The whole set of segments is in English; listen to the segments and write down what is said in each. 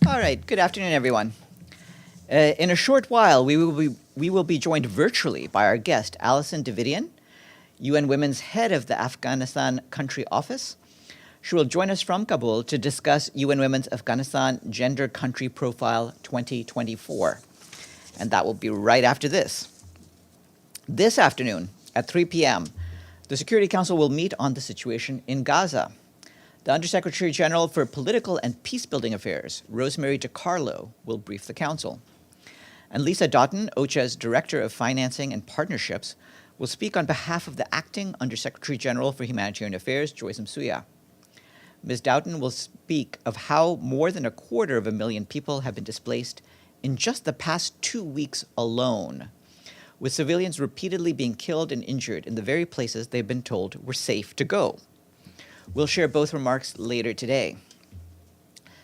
All right, good afternoon, everyone. In a short while, we will be joined virtually by our guest, Alison Davidian, UN Women's head of the Afghanistan Country Office. She will join us from Kabul to discuss UN Women's Afghanistan Gender Country Profile 2024. And that will be right after this. This afternoon at 3 p.m., the Security Council will meet on the situation in Gaza. The Undersecretary General for Political and Peacebuilding Affairs, Rosemary DiCarlo, will brief the Council. And Lisa Doughten, OCHA's Director of Financing and Partnerships, will speak on behalf of the Acting Undersecretary General for Humanitarian Affairs, Joyce Msuya. Ms. Doughten will speak of how more than 250,000 people have been displaced in just the past 2 weeks alone, with civilians repeatedly being killed and injured in the very places they've been told were safe to go. We'll share both remarks later today.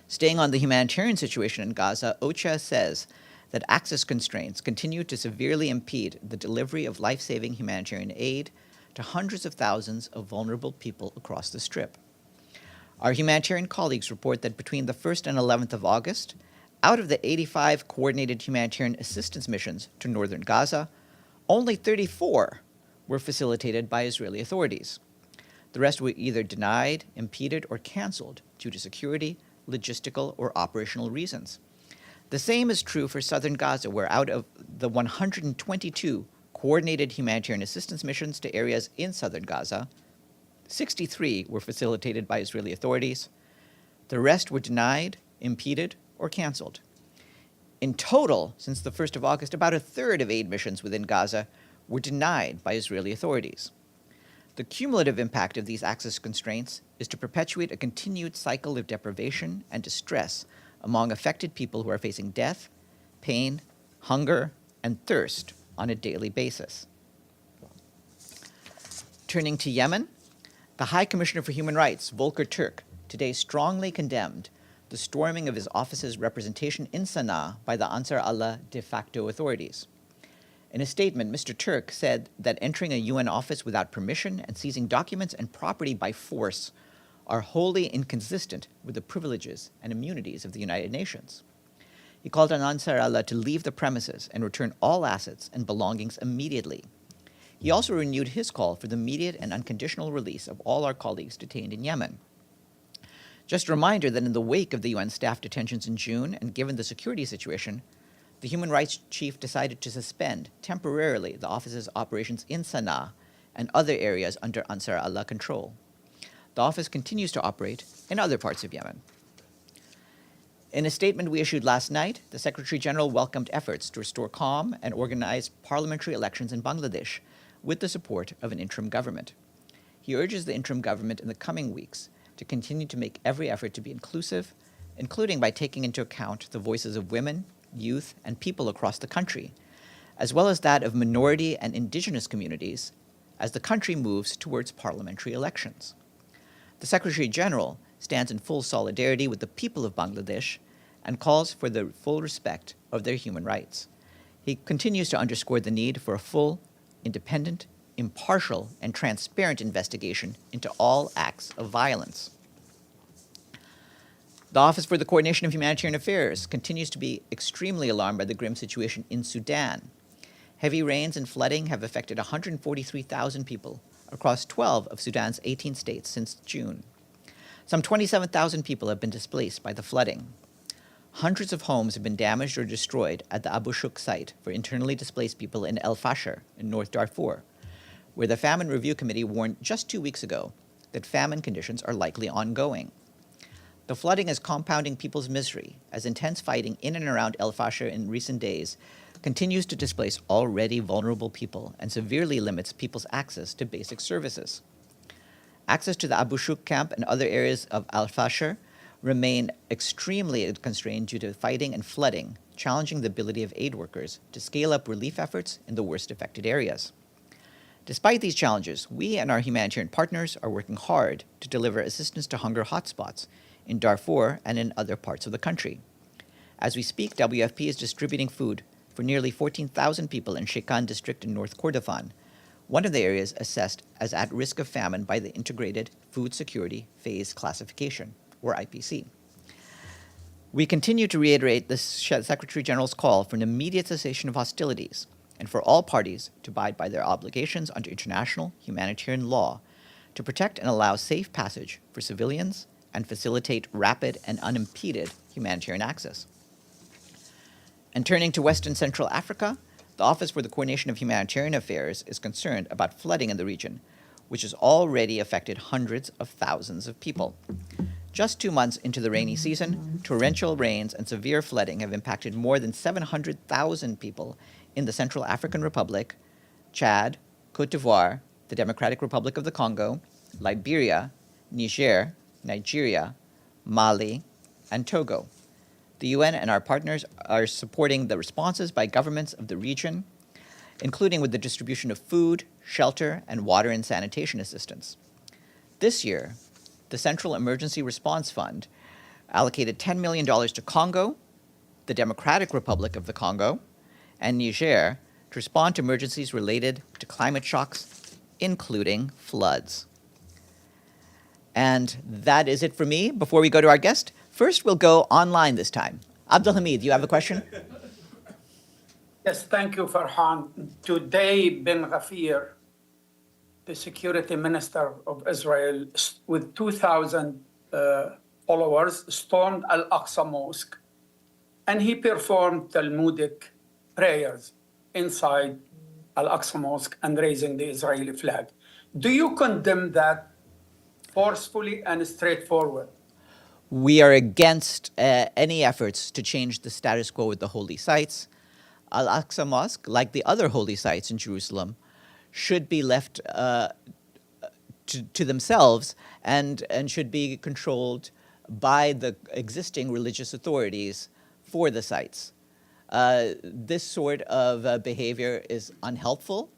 Staying on the humanitarian situation in Gaza, OCHA says that access constraints continue to severely impede the delivery of life-saving humanitarian aid to hundreds of thousands of vulnerable people across the Strip. Our humanitarian colleagues report that between the 1st and 11th of August, out of the 85 coordinated humanitarian assistance missions to northern Gaza, only 34 were facilitated by Israeli authorities. The rest were either denied, impeded, or canceled due to security, logistical, or operational reasons. The same is true for southern Gaza, where out of the 122 coordinated humanitarian assistance missions to areas in southern Gaza, 63 were facilitated by Israeli authorities. The rest were denied, impeded, or canceled. In total, since the 1st of August, about a third of aid missions within Gaza were denied by Israeli authorities. The cumulative impact of these access constraints is to perpetuate a continued cycle of deprivation and distress among affected people who are facing death, pain, hunger, and thirst on a daily basis. Turning to Yemen, the High Commissioner for Human Rights, Volker Turk, today strongly condemned the storming of his office's representation in Sana'a by the Ansar Allah de facto authorities. In a statement, Mr. Turk said that entering a UN office without permission and seizing documents and property by force are wholly inconsistent with the privileges and immunities of the United Nations. He called on Ansar Allah to leave the premises and return all assets and belongings immediately. He also renewed his call for the immediate and unconditional release of all our colleagues detained in Yemen. Just a reminder that in the wake of the UN staff detentions in June and given the security situation, the human rights chief decided to suspend temporarily the office's operations in Sana'a and other areas under Ansar Allah control. The office continues to operate in other parts of Yemen. In a statement we issued last night, the Secretary General welcomed efforts to restore calm and organize parliamentary elections in Bangladesh with the support of an interim government. He urges the interim government in the coming weeks to continue to make every effort to be inclusive, including by taking into account the voices of women, youth, and people across the country, as well as that of minority and indigenous communities as the country moves towards parliamentary elections. The Secretary General stands in full solidarity with the people of Bangladesh and calls for the full respect of their human rights. He continues to underscore the need for a full, independent, impartial, and transparent investigation into all acts of violence. The Office for the Coordination of Humanitarian Affairs continues to be extremely alarmed by the grim situation in Sudan. Heavy rains and flooding have affected 143,000 people across 12 of Sudan's 18 states since June. Some 27,000 people have been displaced by the flooding. Hundreds of homes have been damaged or destroyed at the Abu Shuk site for internally displaced people in El Fasher in North Darfur, where the Famine Review Committee warned just 2 weeks ago that famine conditions are likely ongoing. The flooding is compounding people's misery as intense fighting in and around El Fasher in recent days continues to displace already vulnerable people and severely limits people's access to basic services. Access to the Abu Shuk camp and other areas of Al Fasher remain extremely constrained due to fighting and flooding, challenging the ability of aid workers to scale up relief efforts in the worst affected areas. Despite these challenges, we and our humanitarian partners are working hard to deliver assistance to hunger hotspots in Darfur and in other parts of the country. As we speak, WFP is distributing food for nearly 14,000 people in Shekan district in North Kordofan, one of the areas assessed as at risk of famine by the Integrated Food Security Phase Classification, or IPC. We continue to reiterate the Secretary General's call for an immediate cessation of hostilities and for all parties to abide by their obligations under international humanitarian law to protect and allow safe passage for civilians and facilitate rapid and unimpeded humanitarian access. And turning to West and Central Africa, the Office for the Coordination of Humanitarian Affairs is concerned about flooding in the region, which has already affected hundreds of thousands of people. Just 2 months into the rainy season, torrential rains and severe flooding have impacted more than 700,000 people in the Central African Republic, Chad, Cote d'Ivoire, the Democratic Republic of the Congo, Liberia, Niger, Nigeria, Mali, and Togo. The UN and our partners are supporting the responses by governments of the region, including with the distribution of food, shelter, and water and sanitation assistance. This year, the Central Emergency Response Fund allocated $10 million to Congo, the Democratic Republic of the Congo, and Niger to respond to emergencies related to climate shocks, including floods. And that is it for me. Before we go to our guest, first we'll go online this time. Abdelhamid, you have a question? Yes, thank you, Farhan. Today, Ben Ghafir, the security minister of Israel, with 2,000 followers, stormed Al-Aqsa Mosque, and he performed Talmudic prayers inside Al-Aqsa Mosque and raising the Israeli flag. Do you condemn that forcefully and straightforward? We are against any efforts to change the status quo with the holy sites. Al-Aqsa Mosque, like the other holy sites in Jerusalem, should be left to themselves and should be controlled by the existing religious authorities for the sites. This sort of behavior is unhelpful,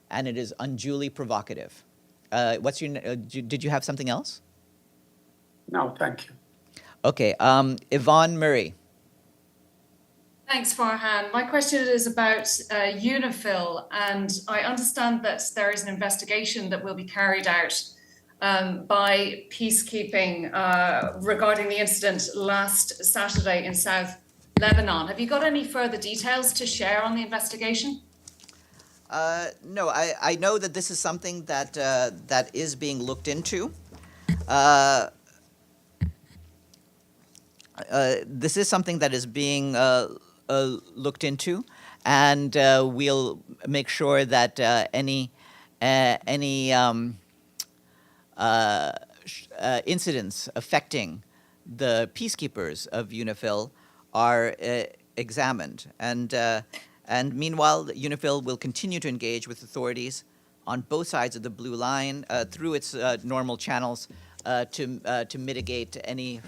and it is unduly provocative. Did you have something else? No, thank you. Okay, Yvonne Murray. Thanks, Farhan. My question is about UNIFIL, and I understand that there is an investigation that will be carried out by peacekeeping regarding the incident last Saturday in South Lebanon. Have you got any further details to share on the investigation? No, I know that this is something that that is being looked into. This is something that is being looked into, and we'll make sure that any incidents affecting the peacekeepers of UNIFIL are examined. And meanwhile, UNIFIL will continue to engage with authorities on both sides of the blue line through its normal channels to mitigate any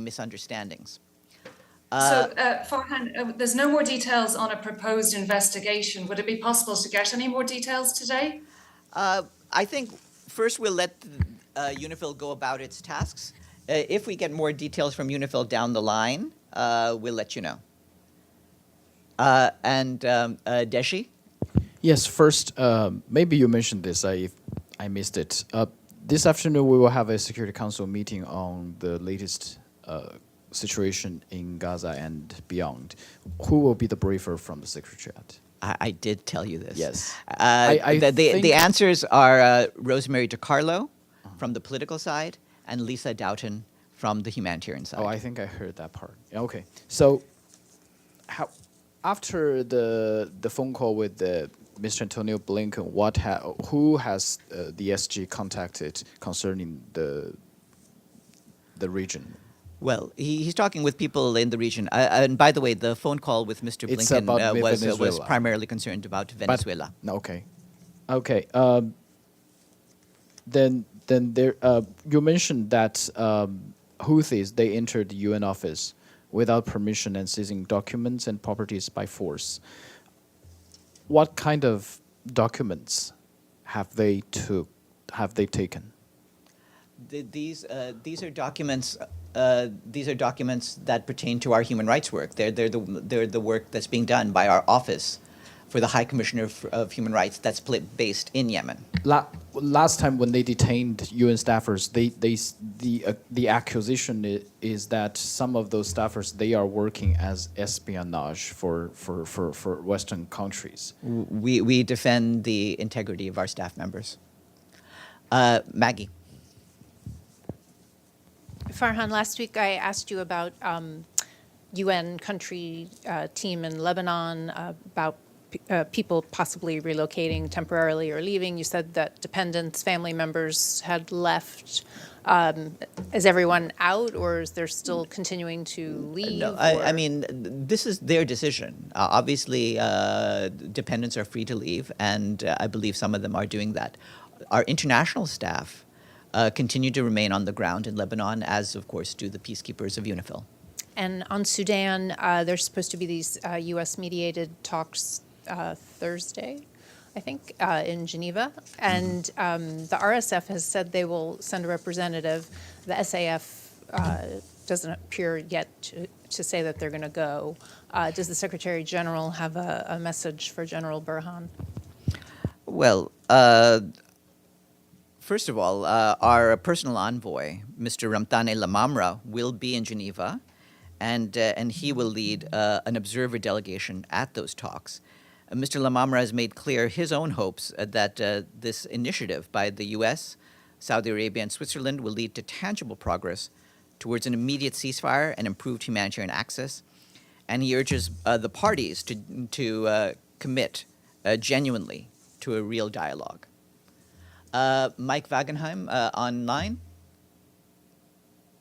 misunderstandings. So, Farhan, there's no more details on a proposed investigation. Would it be possible to get any more details today? I think first we'll let UNIFIL go about its tasks. If we get more details from UNIFIL down the line, we'll let you know. And Deshi? Yes, first, maybe you mentioned this, I missed it. This afternoon, we will have a Security Council meeting on the latest situation in Gaza and beyond. Who will be the briefer from the Secretariat? I did tell you this. Yes. The answers are Rosemary DiCarlo from the political side and Lisa Doughten from the humanitarian side. Oh, I think I heard that part. Okay. So, after the phone call with Mr. Antonio Blinken, who has the SG contacted concerning the region? Well, he's talking with people in the region. And by the way, the phone call with Mr. Blinken was primarily concerned about Venezuela. Okay. Then there you mentioned that Houthis, they entered the UN office without permission and seizing documents and properties by force. What kind of documents have they taken? These are documents. These are documents that pertain to our human rights work. They're the work that's being done by our office for the High Commissioner of Human Rights that's based in Yemen. last time when they detained UN staffers, the accusation is that some of those staffers, they are working as espionage for Western countries. We defend the integrity of our staff members. Maggie. Farhan, last week I asked you about UN country team in Lebanon, about people possibly relocating temporarily or leaving. You said that dependents, family members had left. Is everyone out, or is there still continuing to leave? No, I mean, this is their decision. Obviously, dependents are free to leave, and I believe some of them are doing that. Our international staff continue to remain on the ground in Lebanon, as, of course, do the peacekeepers of UNIFIL. And on Sudan, there's supposed to be these U.S.-mediated talks Thursday, I think, in Geneva. And the RSF has said they will send a representative. The SAF doesn't appear yet to say that they're going to go. Does the Secretary General have a message for General Burhan? Well, first of all, our personal envoy, Mr. Ramtane Lamamra, will be in Geneva, and he will lead an observer delegation at those talks. Mr. Lamamra has made clear his own hopes that this initiative by the U.S., Saudi Arabia, and Switzerland will lead to tangible progress towards an immediate ceasefire and improved humanitarian access. And he urges the parties to commit genuinely to a real dialogue. Mike Wagenheim, online.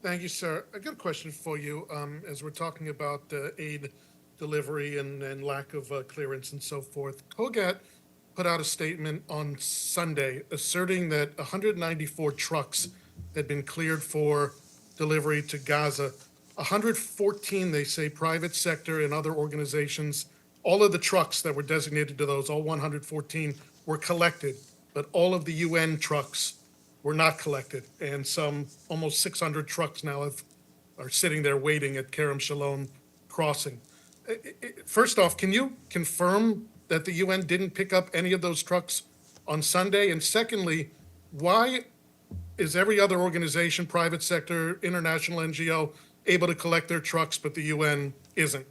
Thank you, sir. I got a question for you. As we're talking about aid delivery and lack of clearance and so forth, COGAT put out a statement on Sunday asserting that 194 trucks had been cleared for delivery to Gaza. 114, they say, private sector and other organizations, all of the trucks that were designated to those, all 114, were collected, but all of the UN trucks were not collected, and some almost 600 trucks now are sitting there waiting at Kerem Shalom crossing. First off, can you confirm that the UN didn't pick up any of those trucks on Sunday? And secondly, why is every other organization, private sector, international NGO, able to collect their trucks, but the UN isn't?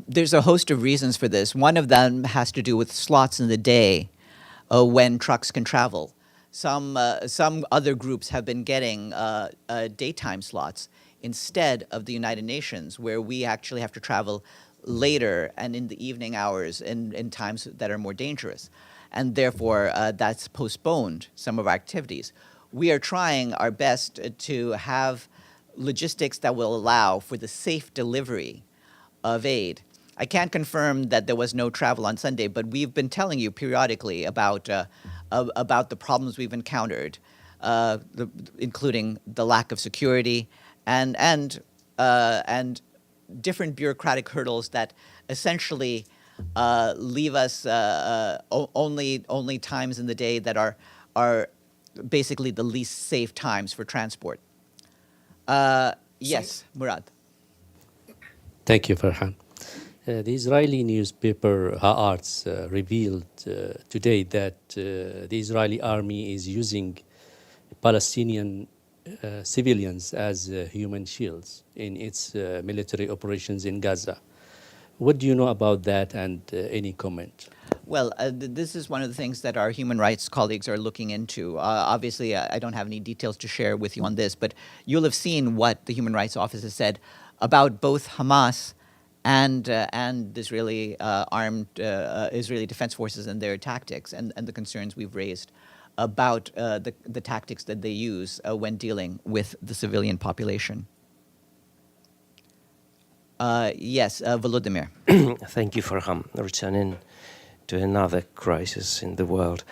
There's a host of reasons for this. One of them has to do with slots in the day when trucks can travel. Some other groups have been getting daytime slots instead of the United Nations, where we actually have to travel later and in the evening hours in times that are more dangerous. And therefore, that's postponed some of our activities. We are trying our best to have logistics that will allow for the safe delivery of aid. I can't confirm that there was no travel on Sunday, but we've been telling you periodically about the problems we've encountered, including the lack of security and different bureaucratic hurdles that essentially leave us only times in the day that are basically the least safe times for transport. Yes, Murad. Thank you, Farhan. The Israeli newspaper Haaretz revealed today that the Israeli army is using Palestinian civilians as human shields in its military operations in Gaza. What do you know about that, and any comment? Well, this is one of the things that our human rights colleagues are looking into. Obviously, I don't have any details to share with you on this, but you'll have seen what the Human Rights Office has said about both Hamas and Israeli armed Israeli Defense Forces and their tactics, and the concerns we've raised about the tactics that they use when dealing with the civilian population. Yes, Volodymyr. Thank you, Farhan. Returning to another crisis in the world.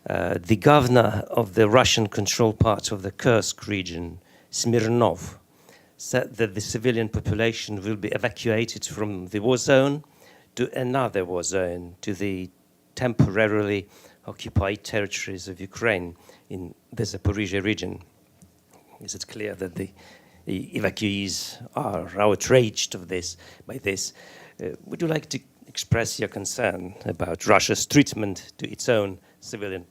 The governor of the Russian-controlled part of the Kursk region, Smirnov, said that the civilian population will be evacuated from the war zone to another war zone, to the temporarily occupied territories of Ukraine in the Zaporizhia region. Is it clear that the evacuees are outraged by this? Would you like to express your concern about Russia's treatment to its own civilian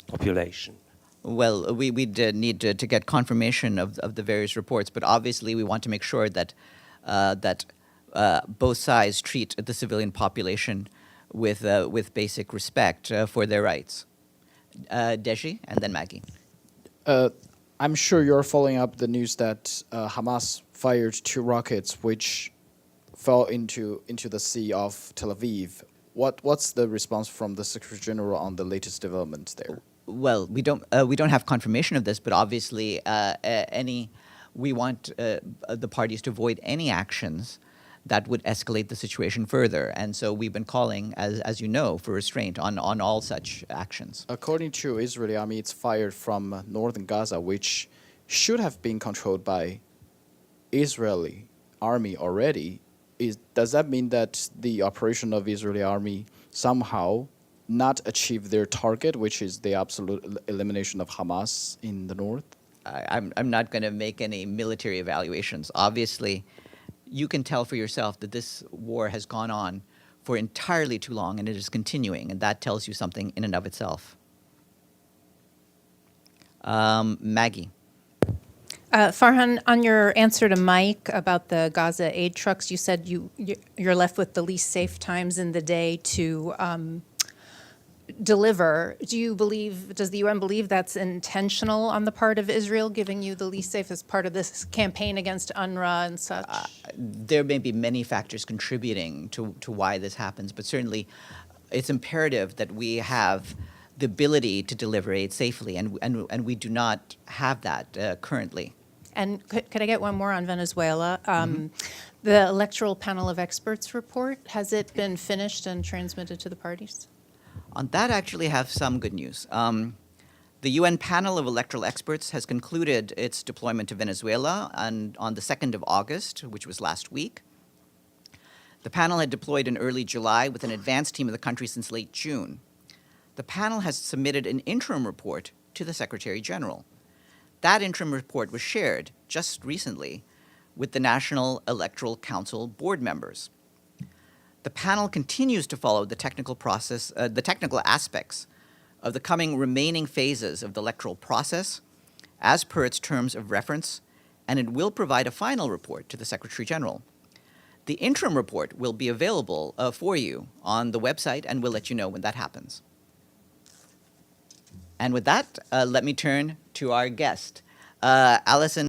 population? Well, we'd need to get confirmation of the various reports, but obviously we want to make sure that both sides treat the civilian population with basic respect for their rights. Deji, and then Maggie. I'm sure you're following up the news that Hamas fired 2 rockets which fell into the sea of Tel Aviv. What's the response from the Secretary General on the latest developments there? Well, we don't have confirmation of this, but obviously we want the parties to avoid any actions that would escalate the situation further. And so we've been calling, as you know, for restraint on all such actions. According to Israeli army, it's fired from northern Gaza, which should have been controlled by Israeli army already. Does that mean that the operation of Israeli army somehow not achieve their target, which is the absolute elimination of Hamas in the north? I'm not going to make any military evaluations. Obviously, you can tell for yourself that this war has gone on for entirely too long, and it is continuing, and that tells you something in and of itself. Maggie. Farhan, on your answer to Mike about the Gaza aid trucks, you said you're left with the least safe times in the day to deliver. Does the UN believe that's intentional on the part of Israel, giving you the least safe as part of this campaign against UNRWA and such? There may be many factors contributing to why this happens, but certainly it's imperative that we have the ability to deliver aid safely, and we do not have that currently. And could I get one more on Venezuela? The electoral panel of experts report, has it been finished and transmitted to the parties? On that, I actually have some good news. The UN panel of electoral experts has concluded its deployment to Venezuela on the 2nd of August, which was last week. The panel had deployed in early July with an advanced team of the country since late June. The panel has submitted an interim report to the Secretary General. That interim report was shared just recently with the National Electoral Council board members. The panel continues to follow the technical process, the technical aspects of the coming remaining phases of the electoral process as per its terms of reference, and it will provide a final report to the Secretary General. The interim report will be available for you on the website, and we'll let you know when that happens. And with that, let me turn to our guest, Alison.